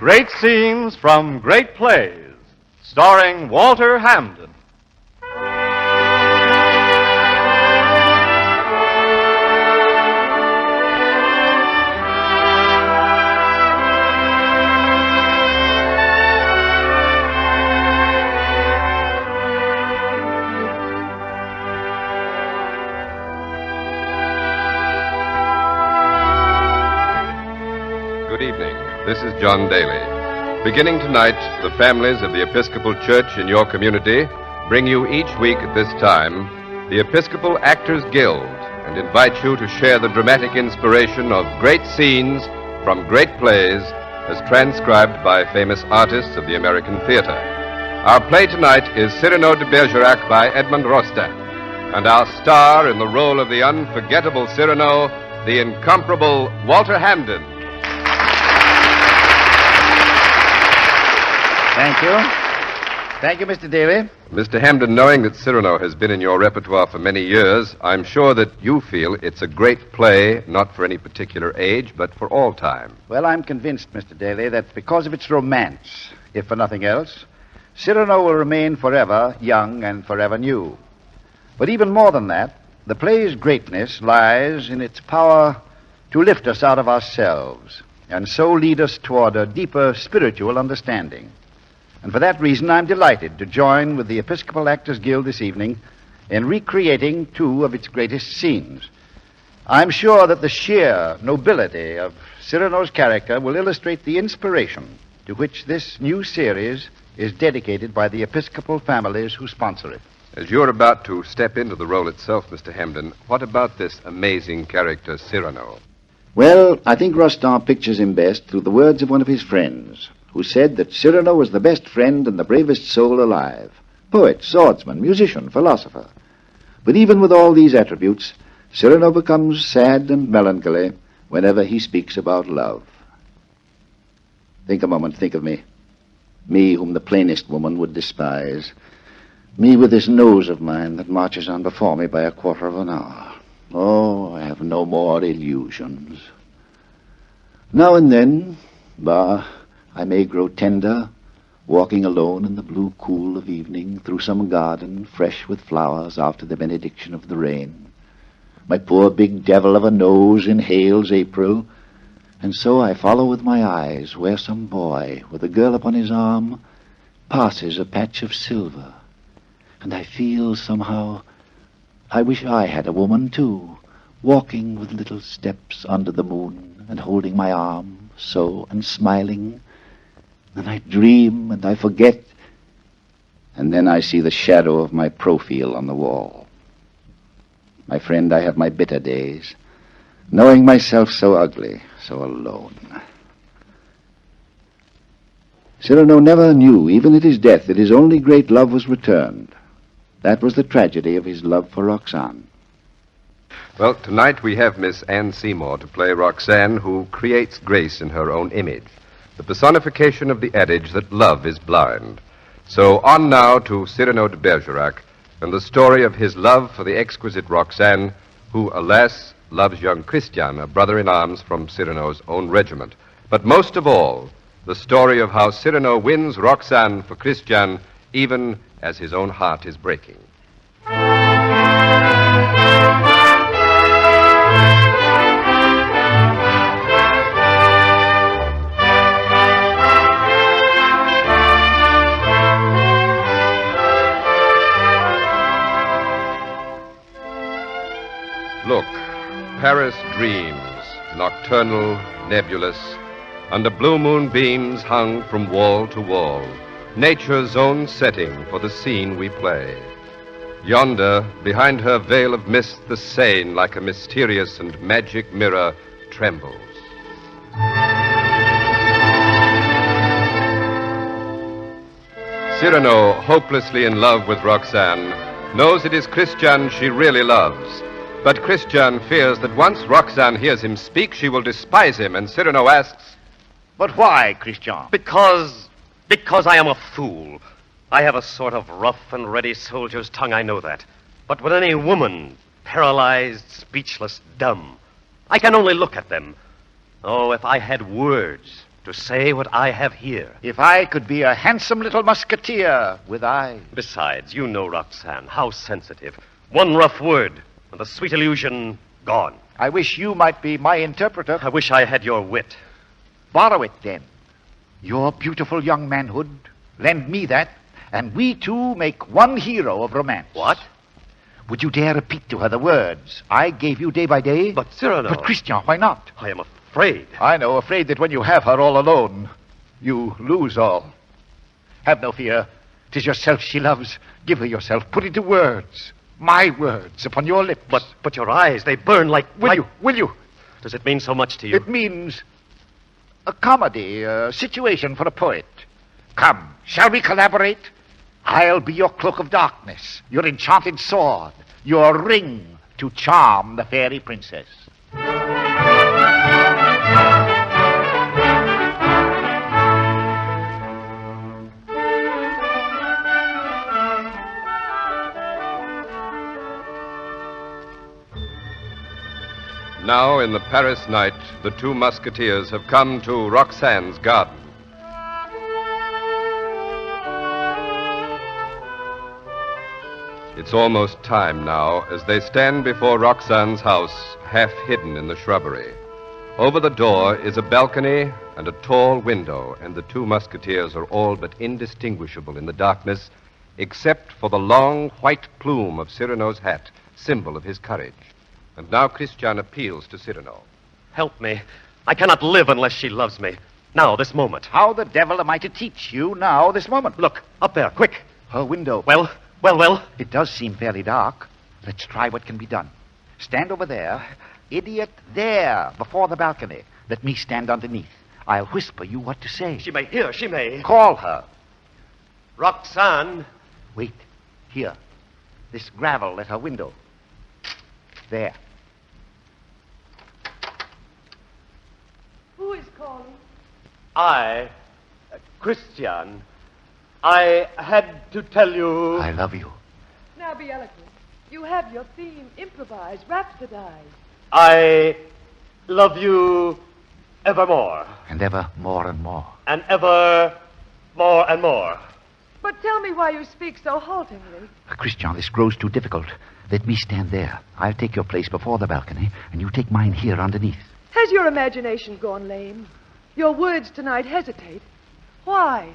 Great Scenes from Great Plays, starring Walter Hamden. Good evening. This is John Daly. Beginning tonight, the families of the Episcopal Church in your community bring you each week at this time the Episcopal Actors Guild and invite you to share the dramatic inspiration of great scenes from great plays as transcribed by famous artists of the American theater. Our play tonight is Cyrano de Bergerac by Edmond Rostand, and our star in the role of the unforgettable Cyrano, the incomparable Walter Hamden. Thank you. Thank you, Mr. Daly. Mr. Hamden, knowing that Cyrano has been in your repertoire for many years, I'm sure that you feel it's a great play, not for any particular age, but for all time. Well, I'm convinced, Mr. Daly, that because of its romance, if for nothing else, Cyrano will remain forever young and forever new. But even more than that, the play's greatness lies in its power to lift us out of ourselves and so lead us toward a deeper spiritual understanding. And for that reason, I'm delighted to join with the Episcopal Actors Guild this evening in recreating two of its greatest scenes. I'm sure that the sheer nobility of Cyrano's character will illustrate the inspiration to which this new series is dedicated by the Episcopal families who sponsor it. As you're about to step into the role itself, Mr. Hamden, what about this amazing character, Cyrano? Well, I think Rostand pictures him best through the words of one of his friends, who said that Cyrano was the best friend and the bravest soul alive. Poet, swordsman, musician, philosopher. But even with all these attributes, Cyrano becomes sad and melancholy whenever he speaks about love. Think a moment, think of me. Me whom the plainest woman would despise. Me with this nose of mine that marches on before me by a quarter of an hour. Oh, I have no more illusions. Now and then, I may grow tender, walking alone in the blue cool of evening through some garden fresh with flowers after the benediction of the rain. My poor big devil of a nose inhales April, and so I follow with my eyes where some boy, with a girl upon his arm, passes a patch of silver. And I feel somehow, I wish I had a woman too, walking with little steps under the moon and holding my arm so and smiling. And I dream and I forget, and then I see the shadow of my profile on the wall. My friend, I have my bitter days, knowing myself so ugly, so alone. Cyrano never knew, even at his death, that his only great love was returned. That was the tragedy of his love for Roxane. Well, tonight we have Miss Anne Seymour to play Roxane, who creates grace in her own image, the personification of the adage that love is blind. So on now to Cyrano de Bergerac and the story of his love for the exquisite Roxane, who, alas, loves young Christian, a brother-in-arms from Cyrano's own regiment. But most of all, the story of how Cyrano wins Roxane for Christian, even as his own heart is breaking. Look, Paris dreams, nocturnal, nebulous, under blue moon beams hung from wall to wall, nature's own setting for the scene we play. Yonder, behind her veil of mist, the Seine, like a mysterious and magic mirror, trembles. Cyrano, hopelessly in love with Roxane, knows it is Christian she really loves. But Christian fears that once Roxane hears him speak, she will despise him, and Cyrano asks, But why, Christian? Because I am a fool. I have a sort of rough and ready soldier's tongue, I know that. But with any woman, paralyzed, speechless, dumb, I can only look at them. Oh, if I had words to to say what I have here. If I could be a handsome little musketeer with eyes. Besides, you know Roxanne, how sensitive. One rough word, and the sweet illusion gone. I wish you might be my interpreter. I wish I had your wit. Borrow it, then. Your beautiful young manhood. Lend me that, and we two make one hero of romance. What? Would you dare repeat to her the words I gave you day by day? But, Cyrano... But, Christian, why not? I am afraid. I know, afraid that when you have her all alone, you lose all. Have no fear. 'Tis yourself she loves. Give her yourself. Put into words. My words upon your lips. But your eyes, they burn like... Will you? Does it mean so much to you? It means a comedy, a situation for a poet. Come, shall we collaborate? I'll be your cloak of darkness, your enchanted sword, your ring to charm the fairy princess. Now, in the Paris night, the two musketeers have come to Roxanne's garden. It's almost time now as they stand before Roxanne's house, half hidden in the shrubbery. Over the door is a balcony and a tall window, and the two musketeers are all but indistinguishable in the darkness, except for the long white plume of Cyrano's hat, symbol of his courage. And now Christian appeals to Cyrano. Help me. I cannot live unless she loves me. Now, this moment. How the devil am I to teach you now, this moment? Look, up there, quick. Her window. Well. It does seem fairly dark. Let's try what can be done. Stand over there. Idiot, there, before the balcony. Let me stand underneath. I'll whisper you what to say. She may hear, she may. Call her. Roxanne. Wait, here. This gravel at her window. There. Who is calling? I, Christian, I had to tell you... I love you. Now be eloquent. You have your theme. Improvise, rhapsodize. I love you evermore. And ever more and more. And ever more and more. But tell me why you speak so haltingly. Christian, this grows too difficult. Let me stand there. I'll take your place before the balcony, and you take mine here underneath. Has your imagination gone lame? Your words tonight hesitate. Why?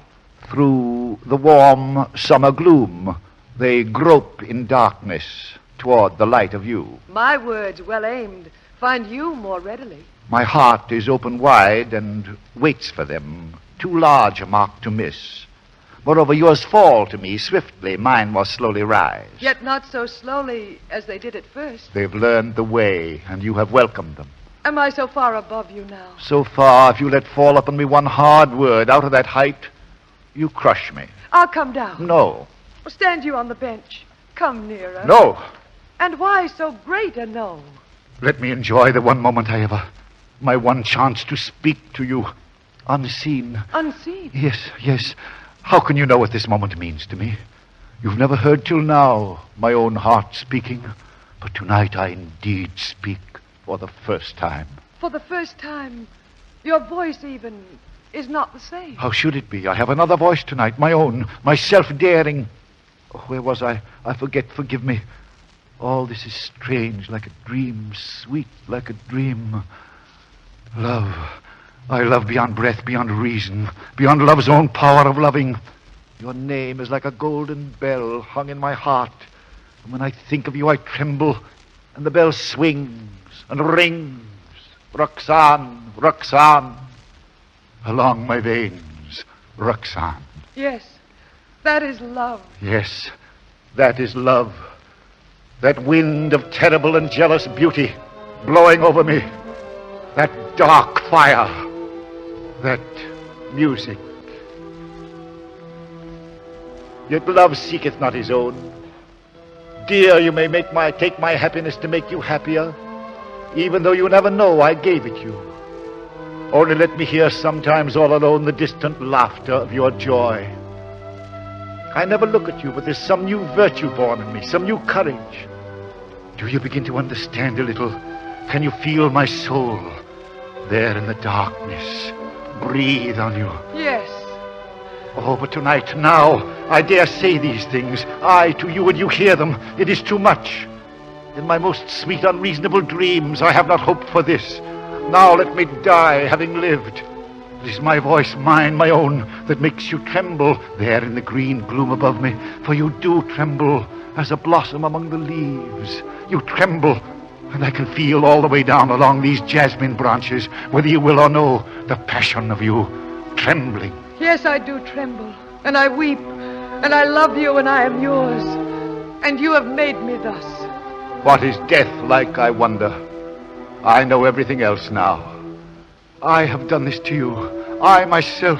Through the warm summer gloom, they grope in darkness toward the light of you. My words, well aimed, find you more readily. My heart is open wide and waits for them, too large a mark to miss. Moreover, yours fall to me swiftly, mine will slowly rise. Yet not so slowly as they did at first. They've learned the way, and you have welcomed them. Am I so far above you now? So far, if you let fall upon me one hard word out of that height, you crush me. I'll come down. No. Stand you on the bench. Come nearer. No. And why so great a no? Let me enjoy the one moment I ever... my one chance to speak to you. Unseen. Unseen? Yes. How can you know what this moment means to me? You've never heard till now my own heart speaking. But tonight I indeed speak for the first time. For the first time, your voice even is not the same. How should it be? I have another voice tonight, my own, my self-daring. Oh, where was I? I forget, forgive me. All this is strange, like a dream, sweet like a dream. Love. I love beyond breath, beyond reason, beyond love's own power of loving. Your name is like a golden bell hung in my heart. And when I think of you, I tremble, and the bell swings and rings. Roxanne, Roxanne. Along my veins, Roxanne. Yes, that is love. Yes, that is love. That wind of terrible and jealous beauty blowing over me. That dark fire. That music. Yet love seeketh not his own. Dear, you may take my happiness to make you happier, even though you never know I gave it you. Only let me hear sometimes all alone the distant laughter of your joy. I never look at you, but there's some new virtue born in me, some new courage. Do you begin to understand a little? Can you feel my soul there in the darkness, breathe on you. Yes. Oh, but tonight, now, I dare say these things. I to you, and you hear them. It is too much. In my most sweet, unreasonable dreams, I have not hoped for this. Now let me die, having lived. It is my voice, mine, my own, that makes you tremble there in the green gloom above me. For you do tremble as a blossom among the leaves. You tremble, and I can feel all the way down along these jasmine branches, whether you will or no, the passion of you trembling. Yes, I do tremble, and I weep, and I love you, and I am yours. And you have made me thus. What is death like, I wonder? I know everything else now. I have done this to you. I myself.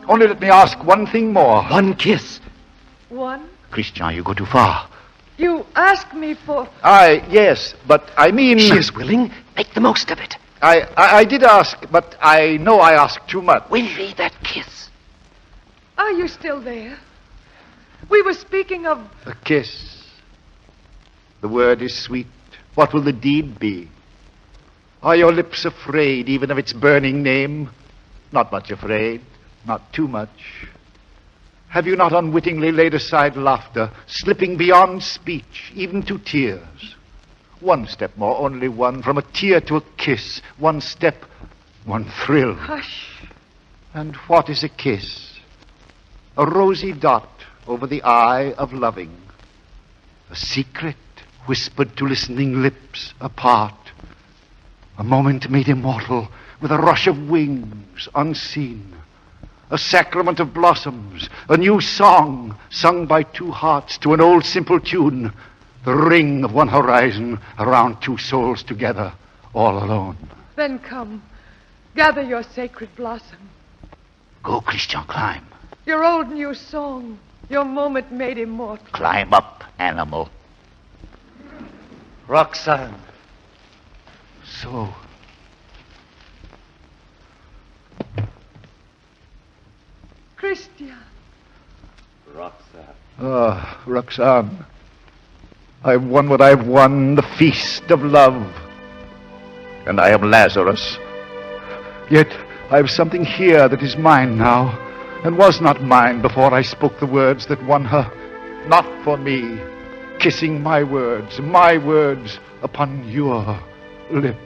Only let me ask one thing more. One kiss. One? Christian, you go too far. You ask me for... Yes, but I mean... She is willing. Make the most of it. I did ask, but I know I asked too much. Willie, that kiss. Are you still there? We were speaking of... A kiss. The word is sweet. What will the deed be? Are your lips afraid even of its burning name? Not much afraid. Not too much. Have you not unwittingly laid aside laughter, slipping beyond speech, even to tears? One step more, only one, from a tear to a kiss. One step, one thrill. Hush. And what is a kiss? A rosy dot over the eye of loving. A secret whispered to listening lips apart. A moment made immortal with a rush of wings unseen. A sacrament of blossoms, a new song sung by two hearts to an old simple tune. The ring of one horizon around two souls together, all alone. Then come, gather your sacred blossom. Go, Christian, climb. Your old new song, your moment made immortal. Climb up, animal. Roxanne. So. Christian. Roxanne. Ah, Roxanne. I've won what I've won, the feast of love. And I am Lazarus. Yet I've something here that is mine now, and was not mine before I spoke the words that won her. Not for me, kissing my words upon your lips.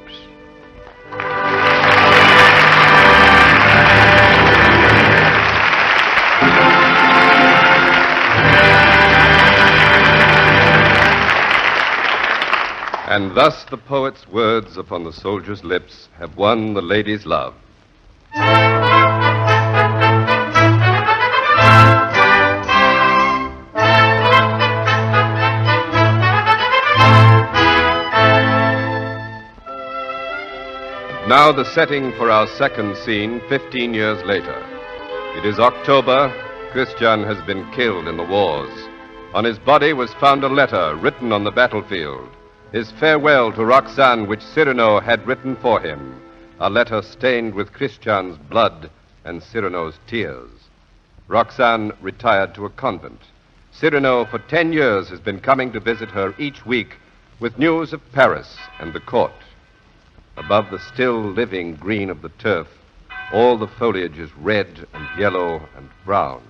And thus the poet's words upon the soldier's lips have won the lady's love. Now the setting for our second scene 15 years later. It is October. Christian has been killed in the wars. On his body was found a letter written on the battlefield. His farewell to Roxanne, which Cyrano had written for him. A letter stained with Christian's blood and Cyrano's tears. Roxanne retired to a convent. Cyrano, for 10 years, has been coming to visit her each week with news of Paris and the court. Above the still living green of the turf, all the foliage is red and yellow and brown.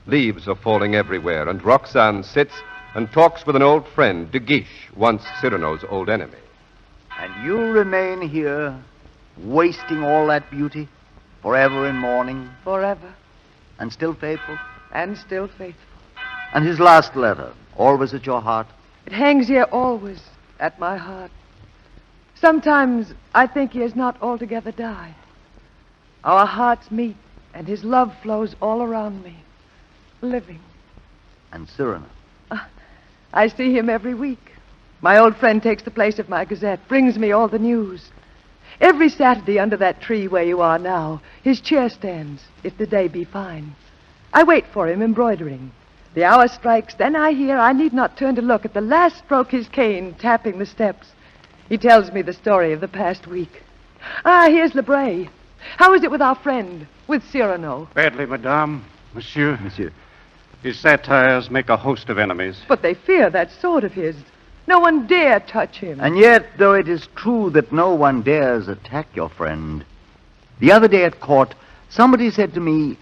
Leaves are falling everywhere, and Roxanne sits and talks with an old friend, De Guiche, once Cyrano's old enemy. And you remain here, wasting all that beauty, forever in mourning, Forever. and still faithful? And still faithful. And his last letter, always at your heart? It hangs here always at my heart. Sometimes I think he has not altogether died. Our hearts meet, and his love flows all around me, living. And Cyrano? I see him every week. My old friend takes the place of my gazette, brings me all the news. Every Saturday under that tree where you are now, his chair stands, if the day be fine. I wait for him embroidering. The hour strikes, then I hear I need not turn to look at the last stroke his cane tapping the steps. He tells me the story of the past week. Ah, here's Lebray. How is it with our friend, with Cyrano? Badly, madame. Monsieur. Monsieur. His satires make a host of enemies. But they fear that sword of his. No one dare touch him. And yet, though it is true that no one dares attack your friend, the other day at court, Somebody said to me,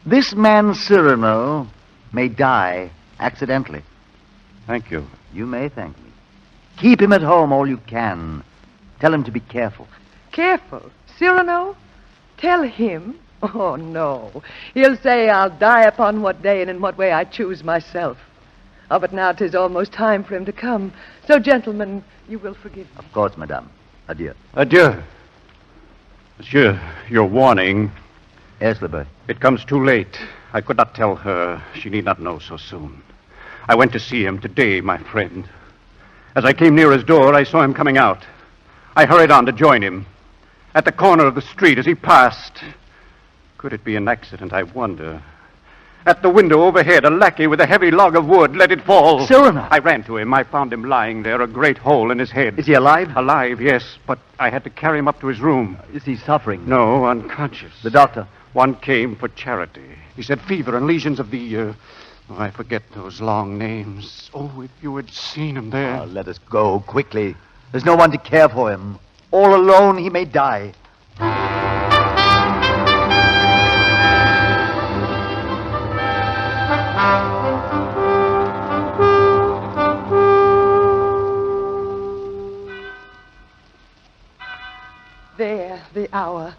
this man Cyrano may die accidentally. Thank you. You may thank me. Keep him at home all you can. Tell him to be careful. Careful. Cyrano? Tell him? Oh, no. He'll say I'll die upon what day and in what way I choose myself. Oh, but now 'tis almost time for him to come. So, gentlemen, you will forgive me. Of course, madame. Adieu. Adieu. Monsieur, your warning, Yes, Lebert. it comes too late. I could not tell her. She need not know so soon. I went to see him today, my friend. As I came near his door, I saw him coming out. I hurried on to join him. At the corner of the street, as he passed, could it be an accident, I wonder? At the window overhead, a lackey with a heavy log of wood let it fall. Cyrano! I ran to him. I found him lying there, a great hole in his head. Is he alive? Alive, yes, but I had to carry him up to his room. Is he suffering? No, unconscious. The doctor? One came for charity. He said fever and lesions of the, I forget those long names. Oh, if you had seen him there. Oh, let us go, quickly. There's no one to care for him. All alone, he may die. There, the hour.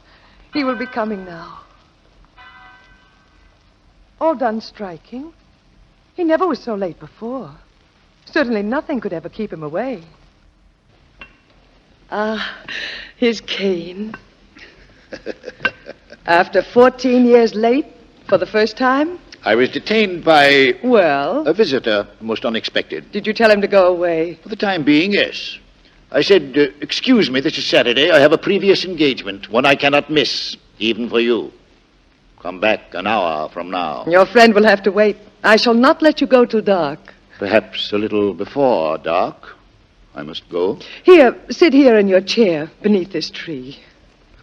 He will be coming now. All done striking? He never was so late before. Certainly nothing could ever keep him away. Ah, his cane. After 14 years late, for the first time? I was detained by Well, a visitor, most unexpected. did you tell him to go away? For the time being, yes. I said, excuse me, this is Saturday. I have a previous engagement, one I cannot miss, even for you. Come back an hour from now. Your friend will have to wait. I shall not let you go till dark. Perhaps a little before dark. I must go. Here, sit here in your chair beneath this tree.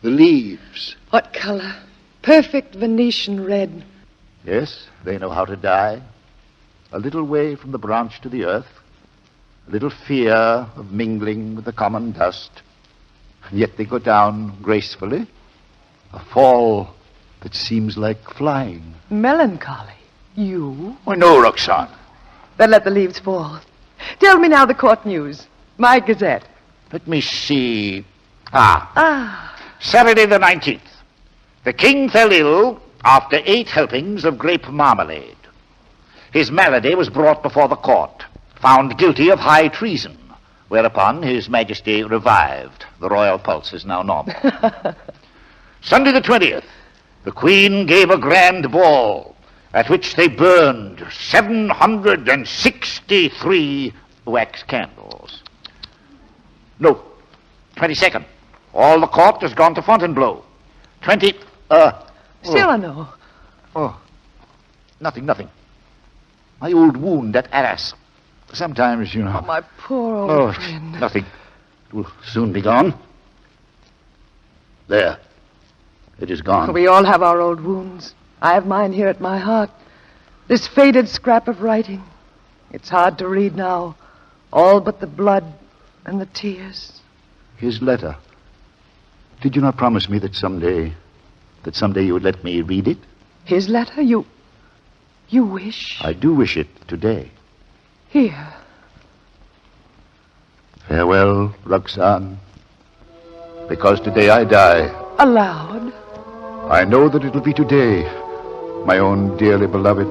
The leaves. What color? Perfect Venetian red. Yes, they know how to die. A little way from the branch to the earth. A little fear of mingling with the common dust. And yet they go down gracefully. A fall that seems like flying. Melancholy. You? Oh, no, Roxanne. Then let the leaves fall. Tell me now the court news. My Gazette. Let me see. Ah, Saturday the 19th. The king fell ill after 8 helpings of grape marmalade. His malady was brought before the court, found guilty of high treason, whereupon his majesty revived. The royal pulse is now normal. Sunday the 20th, the queen gave a grand ball, at which they burned 763 wax candles. No, 22nd. All the court has gone to Fontainebleau. Cyrano. Oh, nothing. My old wound at Arras. Sometimes, you know. Oh, my poor old it's friend. nothing. It will soon be gone. There. It is gone. We all have our old wounds. I have mine here at my heart. This faded scrap of writing. It's hard to read now. All but the blood and the tears. His letter. Did you not promise me that someday you would let me read it? His letter? You wish? I do wish it today. Here. Farewell, Roxanne. Because today I die. Aloud. I know that it will be today, my own dearly beloved.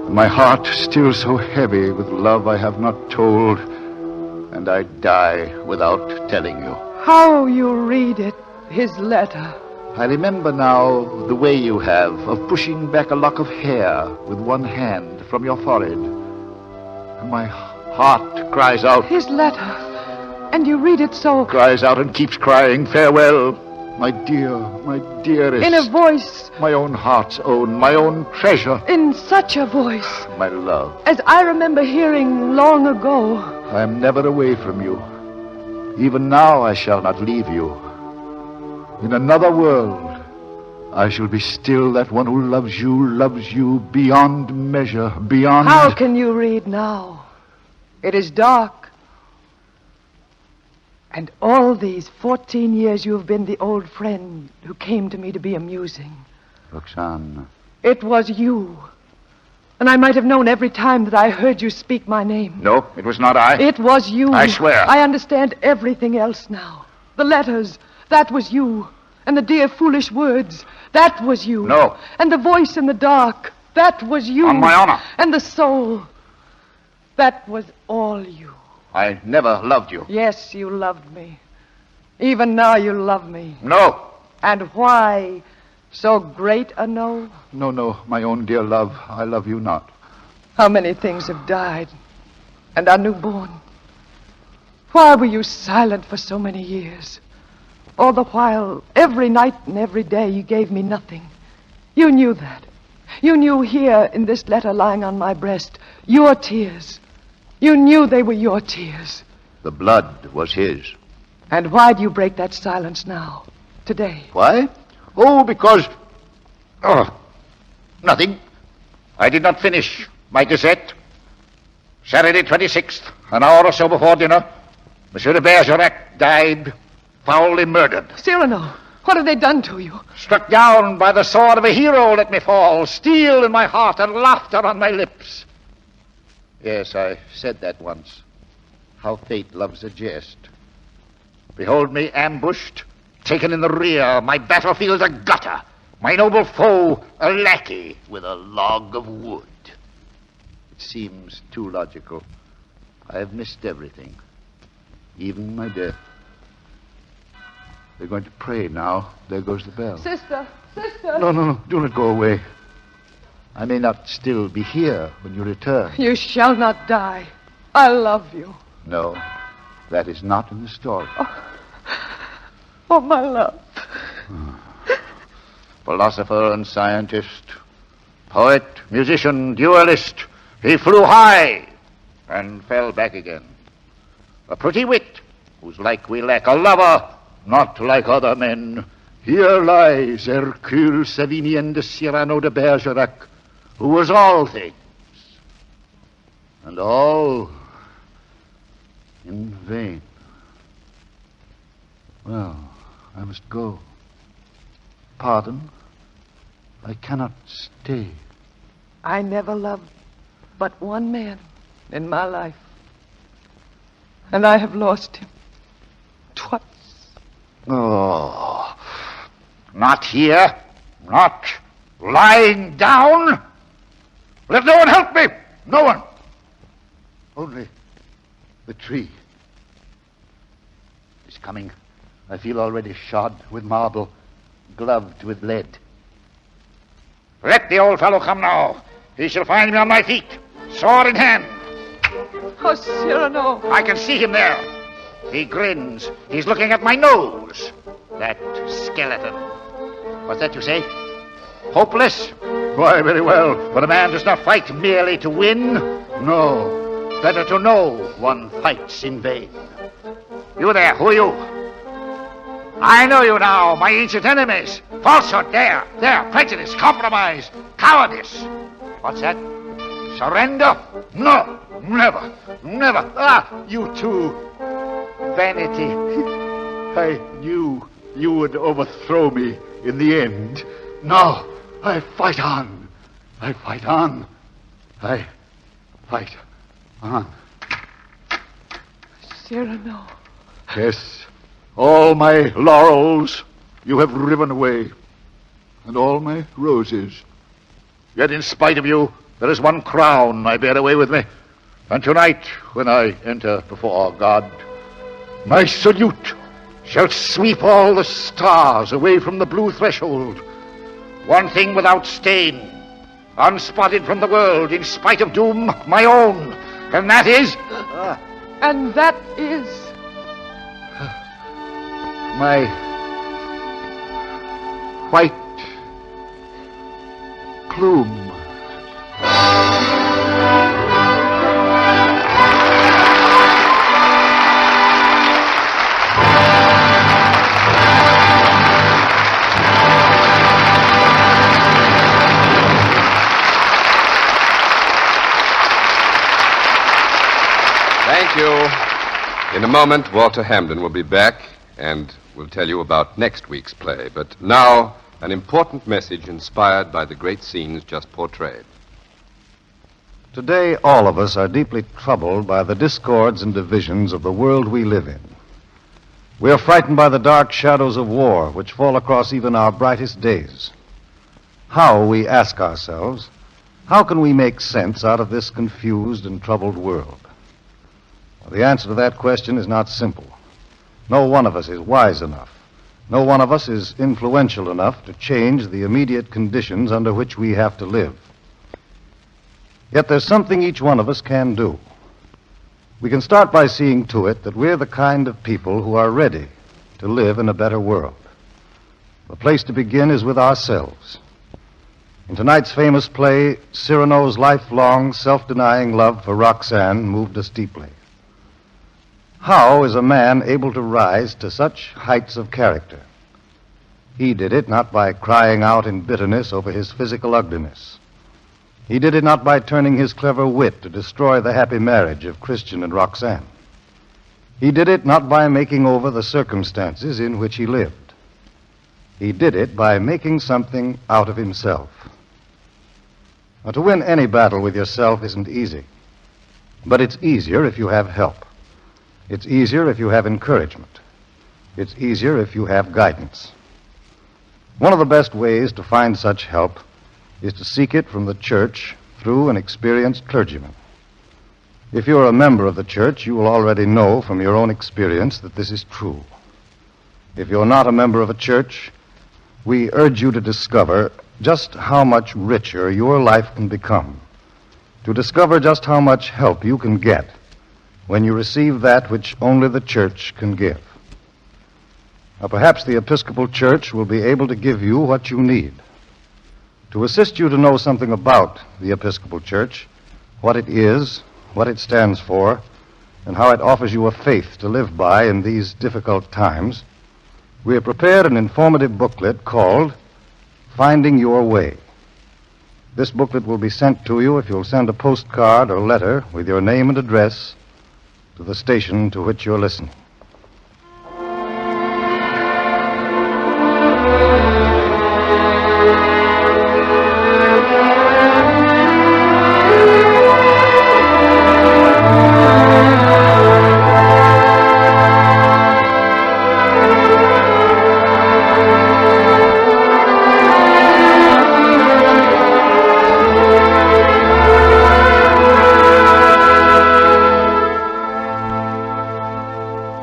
My heart still so heavy with love I have not told, and I die without telling you. How you read it, his letter. I remember now the way you have of pushing back a lock of hair with one hand from your forehead. And my heart cries out. His letter. And you read it so... Cries out and keeps crying. Farewell, my dear, my dearest. In a voice... My own heart's own, my own treasure. In such a voice. My love. As I remember hearing long ago. I am never away from you. Even now I shall not leave you. In another world, I shall be still that one who loves you beyond measure, beyond... How can you read now? It is dark. And all these 14 years you have been the old friend who came to me to be amusing. Roxane. It was you. And I might have known every time that I heard you speak my name. No, it was not I. It was you. I swear. I understand everything else now. The letters, that was you. And the dear foolish words, that was you. No. And the voice in the dark, that was you. On my honor. And the soul, that was all you. I never loved you. Yes, you loved me. Even now you love me. No. And why so great a no? No, my own dear love, I love you not. How many things have died and are newborn? Why were you silent for so many years? All the while, every night and every day, you gave me nothing. You knew that. You knew here in this letter lying on my breast, your tears. You knew they were your tears. The blood was his. And why do you break that silence now, today? Why? Oh, because... Oh, nothing. I did not finish my Gazette. Saturday 26th, an hour or so before dinner, Monsieur de Bergerac died, foully murdered. Cyrano, what have they done to you? Struck down by the sword of a hero let me fall, steel in my heart and laughter on my lips. Yes, I said that once. How fate loves a jest. Behold me ambushed, taken in the rear, my battlefield a gutter, my noble foe a lackey with a log of wood. It seems too logical. I have missed everything, even my death. They're going to pray now. There goes the bell. Sister! Sister! No, do not go away. I may not still be here when you return. You shall not die. I love you. No, that is not in the story. Oh, my love. Philosopher and scientist, poet, musician, duelist, he flew high and fell back again. A pretty wit, whose like we lack, a lover, not like other men. Here lies Hercule Savinien de Cyrano de Bergerac, who was all things, and all in vain. Well, I must go. Pardon, I cannot stay. I never loved but one man in my life. And I have lost him twice. Oh, not here, not lying down. Let no one help me, no one. Only the tree is coming. I feel already shod with marble, gloved with lead. Let the old fellow come now. He shall find me on my feet, sword in hand. Oh, Cyrano. I can see him there. He grins. He's looking at my nose. That skeleton. What's that you say? Hopeless? Why, very well. But a man does not fight merely to win. No. Better to know one fights in vain. You there, who are you? I know you now, my ancient enemies. Falsehood, there, prejudice, compromise, cowardice. What's that? Surrender? No, never. Ah, you too. Vanity. I knew you would overthrow me in the end. No, I fight on. I fight on. Cyrano. Yes, all my laurels you have riven away, and all my roses. Yet in spite of you, there is one crown I bear away with me. And tonight, when I enter before God, my salute shall sweep all the stars away from the blue threshold. One thing without stain, unspotted from the world, in spite of doom, my own. And that is... And that is... my white plume. Thank you. In In a moment, Walter Hamden will be back and will tell you about next week's play. But now, an important message inspired by the great scenes just portrayed. Today, all of us are deeply troubled by the discords and divisions of the world we live in. We are frightened by the dark shadows of war which fall across even our brightest days. How, we ask ourselves, how can we make sense out of this confused and troubled world? Well, the answer to that question is not simple. No one of us is wise enough. No one of us is influential enough to change the immediate conditions under which we have to live. Yet there's something each one of us can do. We can start by seeing to it that we're the kind of people who are ready to live in a better world. The place to begin is with ourselves. In tonight's famous play, Cyrano's lifelong, self-denying love for Roxanne moved us deeply. How is a man able to rise to such heights of character? He did it not by crying out in bitterness over his physical ugliness. He did it not by turning his clever wit to destroy the happy marriage of Christian and Roxanne. He did it not by making over the circumstances in which he lived. He did it by making something out of himself. Now, to win any battle with yourself isn't easy, but it's easier if you have help. It's easier if you have encouragement. It's easier if you have guidance. One of the best ways to find such help is to seek it from the church through an experienced clergyman. If you're a member of the church, you will already know from your own experience that this is true. If you're not a member of a church, we urge you to discover just how much richer your life can become, to discover just how much help you can get when you receive that which only the church can give. Now, perhaps the Episcopal Church will be able to give you what you need. To assist you to know something about the Episcopal Church, what it is, what it stands for, and how it offers you a faith to live by in these difficult times, we have prepared an informative booklet called Finding Your Way. This booklet will be sent to you if you'll send a postcard or letter with your name and address to the station to which you're listening.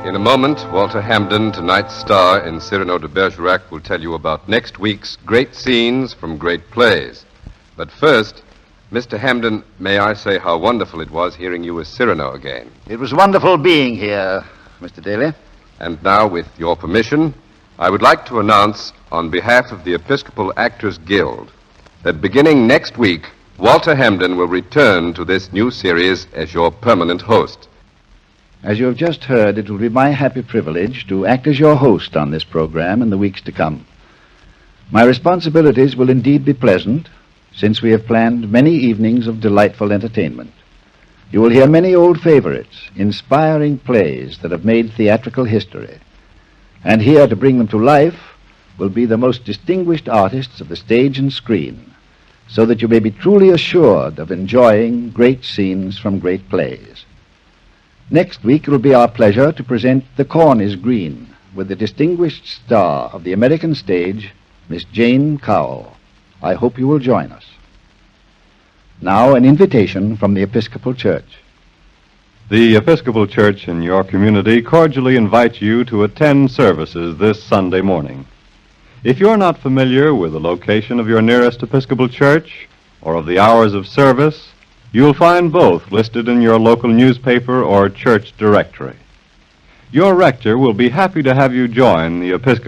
In a moment, Walter Hamden, tonight's star in Cyrano de Bergerac, will tell you about next week's great scenes from great plays. But first, Mr. Hamden, may I say how wonderful it was hearing you as Cyrano again. It was wonderful being here, Mr. Daly. And now, with your permission, I would like to announce, on behalf of the Episcopal Actors Guild, that beginning next week, Walter Hamden will return to this new series as your permanent host. As you have just heard, it will be my happy privilege to act as your host on this program in the weeks to come. My responsibilities will indeed be pleasant, since we have planned many evenings of delightful entertainment. You will hear many old favorites, inspiring plays that have made theatrical history. And here to bring them to life will be the most distinguished artists of the stage and screen, so that you may be truly assured of enjoying great scenes from great plays. Next week, it will be our pleasure to present The Corn is Green with the distinguished star of the American stage, Miss Jane Cowell. I hope you will join us. Now, an invitation from the Episcopal Church. The Episcopal Church in your community cordially invites you to attend services this Sunday morning. If you're not familiar with the location of your nearest Episcopal church or of the hours of service, you'll find both listed in your local newspaper or church directory. Your rector will be happy to have you join the Episcopal